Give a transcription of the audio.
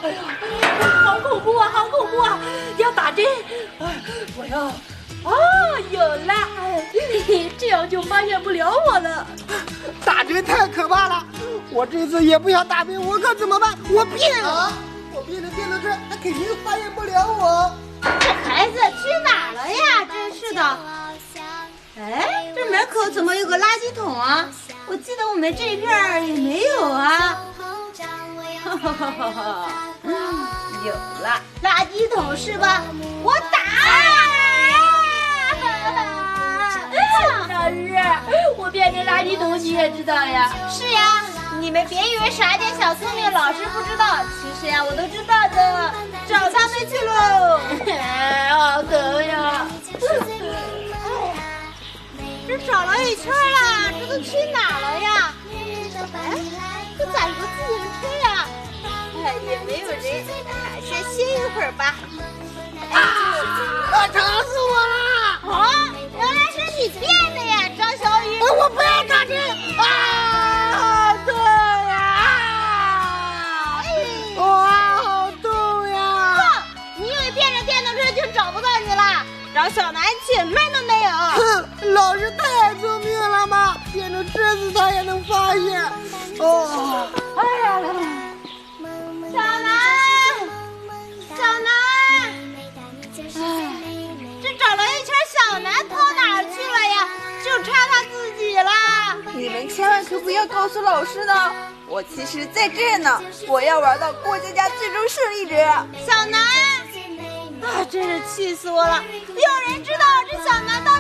哎呀，好恐怖啊，好恐怖啊！要打针，我要。有了，这样就发现不了我了。打针太可怕了，我这次也不想打针，我可怎么办？我变啊！我变成电动车，他肯定发现不了我。这孩子去哪了呀？真是的。哎，这门口怎么有个垃圾桶啊？我记得我们这片也没有啊。有了，垃圾桶是吧？我打！老师，我变成垃圾桶，你也知道呀？是呀，你们别以为傻点小聪明，老师不知道，其实呀，我都知道的。找他们去喽！好疼呀！这找了一圈了，这都去哪了呀？哎，这咋有个自行车呀？哎，也没有人，先歇一会儿吧。疼死我了！啊，原来是你变的呀，张小雨！我不要打针！好痛呀！好痛呀！哼，你以为变成电动车就找不到你了？张小南进门都没有。哼，老师太聪明了嘛，变成车子他也能发现。哎呀，小南，这找了一圈，小南跑哪儿去了呀？就差他自己了。你们千万可不要告诉老师呢，我其实在这儿呢，我要玩到过家家最终胜利者。小南，真是气死我了！有人知道这小南到